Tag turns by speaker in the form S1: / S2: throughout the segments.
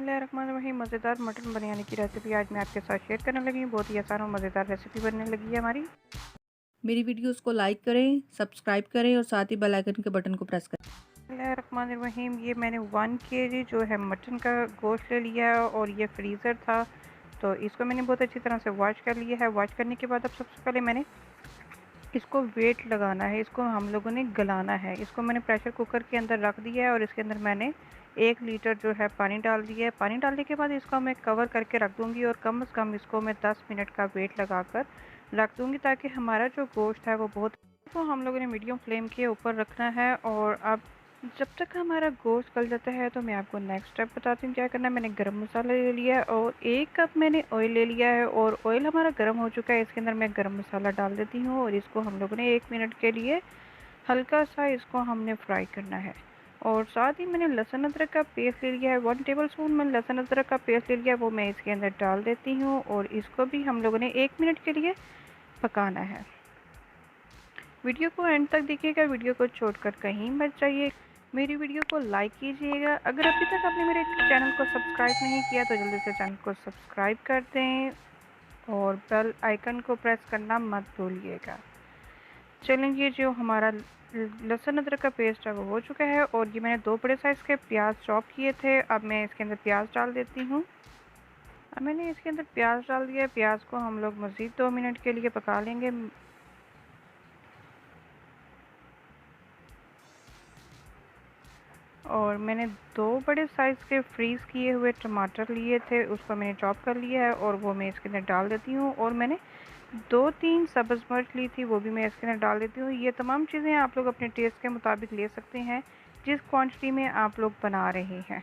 S1: बिस्मिल्लाहिर्रहमानिर्रहीम। मज़ेदार मटन बिरयानी की रेसिपी आज मैं आपके साथ शेयर करने लगी हूँ। बहुत ही आसान और मज़ेदार रेसिपी बनने लगी है हमारी।
S2: मेरी वीडियोस को लाइक करें, सब्सक्राइब करें और साथ ही बेल आइकन के बटन को प्रेस करें।
S1: बिस्मिल्लाहिर्रहमानिर्रहीम। ये मैंने 1 केजी जो है मटन का गोश्त ले लिया है और ये फ्रीज़र था, तो इसको मैंने बहुत अच्छी तरह से वॉश कर लिया है। वॉश करने के बाद अब सबसे पहले मैंने इसको वेट लगाना है, इसको हम लोगों ने गलाना है। इसको मैंने प्रेशर कुकर के अंदर रख दिया है और इसके अंदर मैंने 1 लीटर जो है पानी डाल दिया है। पानी डालने के बाद इसको मैं कवर करके रख दूँगी और कम से कम इसको मैं 10 मिनट का वेट लगाकर रख दूँगी, ताकि हमारा जो गोश्त है वो बहुत को हम लोगों ने मीडियम फ्लेम के ऊपर रखना है। और अब जब तक हमारा गोश्त गल जाता है तो मैं आपको नेक्स्ट स्टेप बताती हूँ क्या करना है। मैंने गरम मसाला ले लिया है और 1 कप मैंने ऑयल ले लिया है और ऑयल हमारा गर्म हो चुका है। इसके अंदर मैं गरम मसाला डाल देती हूँ और इसको हम लोगों ने 1 मिनट के लिए हल्का सा इसको हमने फ्राई करना है। और साथ ही मैंने लहसुन अदरक का पेस्ट ले लिया है, 1 टेबल स्पून मैंने लहसुन अदरक का पेस्ट ले लिया है, वो मैं इसके अंदर डाल देती हूँ और इसको भी हम लोगों ने 1 मिनट के लिए पकाना है। वीडियो को एंड तक देखिएगा, वीडियो को छोड़कर कहीं मत जाइए। मेरी वीडियो को लाइक कीजिएगा। अगर अभी तक आपने मेरे चैनल को सब्सक्राइब नहीं किया तो जल्दी से चैनल को सब्सक्राइब कर दें और बेल आइकन को प्रेस करना मत भूलिएगा। चलें, ये जो हमारा लहसुन अदरक का पेस्ट है वो हो चुका है और ये मैंने 2 बड़े साइज़ के प्याज चॉप किए थे। अब मैं इसके अंदर प्याज डाल देती हूँ। अब मैंने इसके अंदर प्याज डाल दिया है। प्याज को हम लोग मज़ीद 2 मिनट के लिए पका लेंगे। और मैंने 2 बड़े साइज़ के फ्रीज़ किए हुए टमाटर लिए थे, उसको मैंने चॉप कर लिया है और वो मैं इसके अंदर डाल देती हूँ। और मैंने 2-3 सब्ज़ मिर्च ली थी, वो भी मैं इसके अंदर डाल देती हूँ। ये तमाम चीज़ें आप लोग अपने टेस्ट के मुताबिक ले सकते हैं, जिस क्वांटिटी में आप लोग बना रहे हैं।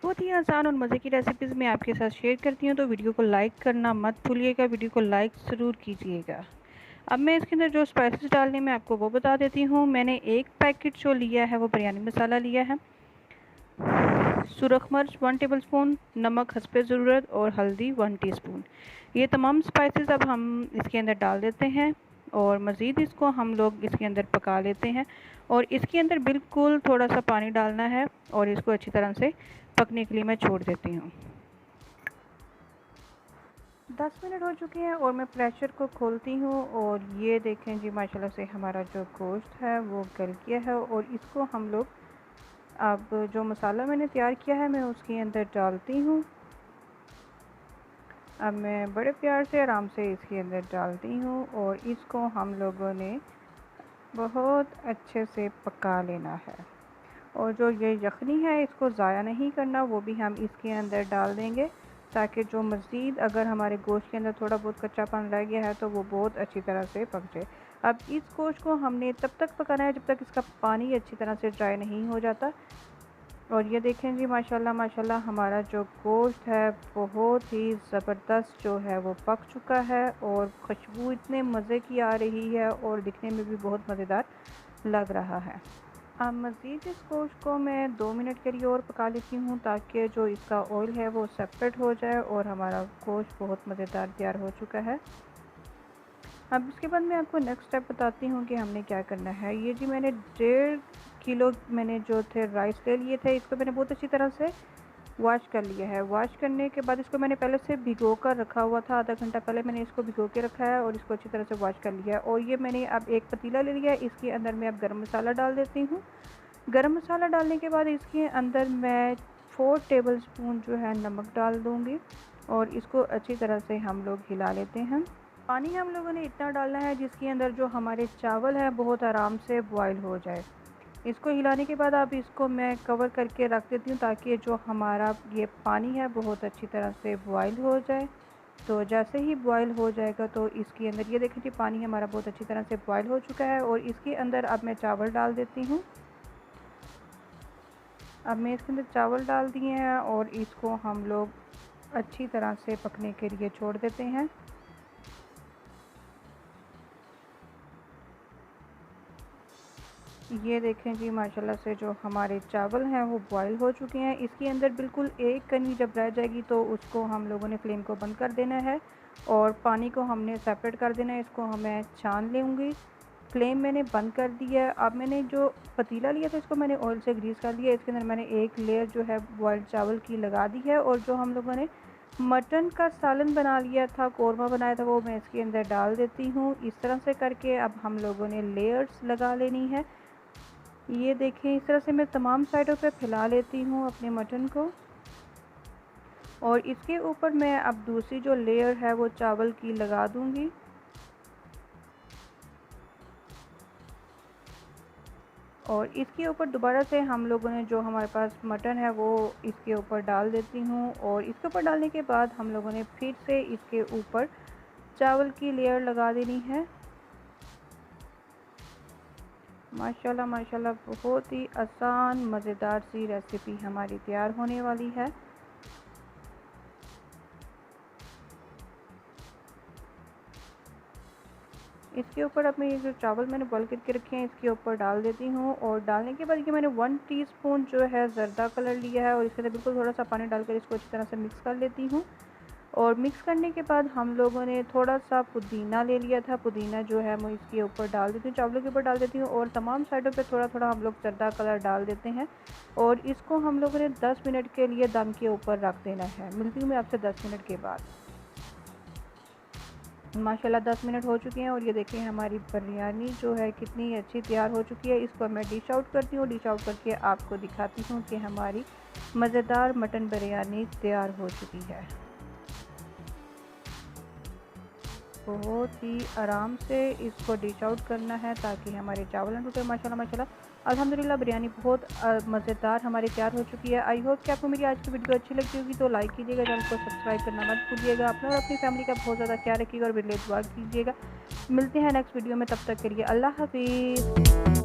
S1: बहुत ही आसान और मज़े की रेसिपीज़ मैं आपके साथ शेयर करती हूँ, तो वीडियो को लाइक करना मत भूलिएगा, वीडियो को लाइक ज़रूर कीजिएगा। अब मैं इसके अंदर जो स्पाइसेस डालने मैं आपको वो बता देती हूँ। मैंने 1 पैकेट जो लिया है वो बिरयानी मसाला लिया है, सुरख मिर्च 1 टेबलस्पून, नमक हस्बे ज़रूरत और हल्दी 1 टीस्पून। ये तमाम स्पाइसेस अब हम इसके अंदर डाल देते हैं और मज़ीद इसको हम लोग इसके अंदर पका लेते हैं। और इसके अंदर बिल्कुल थोड़ा सा पानी डालना है और इसको अच्छी तरह से पकने के लिए मैं छोड़ देती हूँ। 10 मिनट हो चुके हैं और मैं प्रेशर को खोलती हूँ और ये देखें जी, माशाल्लाह से हमारा जो गोश्त है वो गल गया है। और इसको हम लोग अब जो मसाला मैंने तैयार किया है मैं उसके अंदर डालती हूँ। अब मैं बड़े प्यार से आराम से इसके अंदर डालती हूँ और इसको हम लोगों ने बहुत अच्छे से पका लेना है। और जो ये यखनी है इसको ज़ाया नहीं करना, वो भी हम इसके अंदर डाल देंगे, ताकि जो मज़ीद अगर हमारे गोश्त के अंदर थोड़ा बहुत कच्चापन रह गया है तो वो बहुत अच्छी तरह से पक जाए। अब इस गोश्त को हमने तब तक पकाना है जब तक इसका पानी अच्छी तरह से ड्राई नहीं हो जाता। और ये देखें जी, माशाल्लाह माशाल्लाह हमारा जो गोश्त है बहुत ही ज़बरदस्त जो है वो पक चुका है और खुशबू इतने मज़े की आ रही है और दिखने में भी बहुत मज़ेदार लग रहा है। अब मज़ीद इस गोश्त को मैं 2 मिनट के लिए और पका लेती हूँ, ताकि जो इसका ऑयल है वो सेपरेट हो जाए और हमारा गोश्त बहुत मज़ेदार तैयार हो चुका है। अब इसके बाद मैं आपको नेक्स्ट स्टेप बताती हूँ कि हमने क्या करना है। ये जी मैंने 1.5 किलो मैंने जो थे राइस ले लिए थे, इसको मैंने बहुत अच्छी तरह से वॉश कर लिया है। वॉश करने के बाद इसको मैंने पहले से भिगो कर रखा हुआ था, आधा घंटा पहले मैंने इसको भिगो के रखा है और इसको अच्छी तरह से वॉश कर लिया है। और ये मैंने अब एक पतीला ले लिया है, इसके अंदर मैं अब गरम मसाला डाल देती हूँ। गरम मसाला डालने के बाद इसके अंदर मैं 4 टेबलस्पून जो है नमक डाल दूँगी और इसको अच्छी तरह से हम लोग हिला लेते हैं। पानी हम लोगों ने इतना डालना है जिसके अंदर जो हमारे चावल है बहुत आराम से बॉयल हो जाए। इसको हिलाने के बाद अब इसको मैं कवर करके रख देती हूँ, ताकि जो हमारा ये पानी है बहुत अच्छी तरह से बॉयल हो जाए। तो जैसे ही बॉयल हो जाएगा तो इसके अंदर ये देखें कि पानी हमारा बहुत अच्छी तरह से बॉयल हो चुका है और इसके अंदर अब मैं चावल डाल देती हूँ। अब मैं इसके अंदर चावल डाल दिए हैं और इसको हम लोग अच्छी तरह से पकने के लिए छोड़ देते हैं। ये देखें जी, माशाल्लाह से जो हमारे चावल हैं वो बॉयल हो चुके हैं। इसके अंदर बिल्कुल एक कनी जब रह जाएगी तो उसको हम लोगों ने फ्लेम को बंद कर देना है और पानी को हमने सेपरेट कर देना है। इसको मैं छान लूँगी फ्लेम मैंने बंद कर दिया है। अब मैंने जो पतीला लिया था इसको मैंने ऑयल से ग्रीस कर दिया। इसके अंदर मैंने एक लेयर जो है बॉइल्ड चावल की लगा दी है, और जो हम लोगों ने मटन का सालन बना लिया था, कौरमा बनाया था, वो मैं इसके अंदर डाल देती हूँ। इस तरह से करके अब हम लोगों ने लेयर्स लगा लेनी है। ये देखें, इस तरह से मैं तमाम साइडों पे फैला लेती हूँ अपने मटन को, और इसके ऊपर मैं अब दूसरी जो लेयर है वो चावल की लगा दूँगी। और इसके ऊपर दोबारा से हम लोगों ने जो हमारे पास मटन है वो इसके ऊपर डाल देती हूँ, और इसके ऊपर डालने के बाद हम लोगों ने फिर से इसके ऊपर चावल की लेयर लगा देनी है। माशाल्लाह माशाल्लाह बहुत ही आसान मज़ेदार सी रेसिपी हमारी तैयार होने वाली है। इसके ऊपर अब मैं ये जो चावल मैंने बॉईल करके रखे हैं इसके ऊपर डाल देती हूँ, और डालने के बाद ये मैंने 1 टीस्पून जो है ज़र्दा कलर लिया है, और इसके अंदर बिल्कुल थोड़ा सा पानी डालकर इसको अच्छी तरह से मिक्स कर लेती हूँ। और मिक्स करने के बाद हम लोगों ने थोड़ा सा पुदीना ले लिया था, पुदीना जो है मैं इसके ऊपर डाल देती हूँ, चावलों के ऊपर डाल देती हूँ, और तमाम साइडों पे थोड़ा थोड़ा हम लोग ज़र्दा कलर डाल देते हैं, और इसको हम लोगों ने 10 मिनट के लिए दम के ऊपर रख देना है। मिलती हूँ मैं आपसे 10 मिनट के बाद। माशाल्लाह 10 मिनट हो चुके हैं, और ये देखें हमारी बिरयानी जो है कितनी अच्छी तैयार हो चुकी है। इसको मैं डिश आउट करती हूँ, डिश आउट करके आपको दिखाती हूँ कि हमारी मज़ेदार मटन बिरयानी तैयार हो चुकी है। बहुत ही आराम से इसको डिश आउट करना है ताकि हमारे चावल न टूटे। माशाल्लाह माशाल्लाह अल्हम्दुलिल्लाह बिरयानी बहुत मज़ेदार हमारी तैयार हो चुकी है। आई होप कि आपको मेरी आज की वीडियो अच्छी लगी होगी, तो लाइक कीजिएगा, चैनल को सब्सक्राइब करना मत भूलिएगा। अपना और अपनी फैमिली का बहुत ज़्यादा ख्याल रखिएगा और मेरे लिए दुआ कीजिएगा। मिलते हैं नेक्स्ट वीडियो में, तब तक के लिए अल्लाह हाफिज़।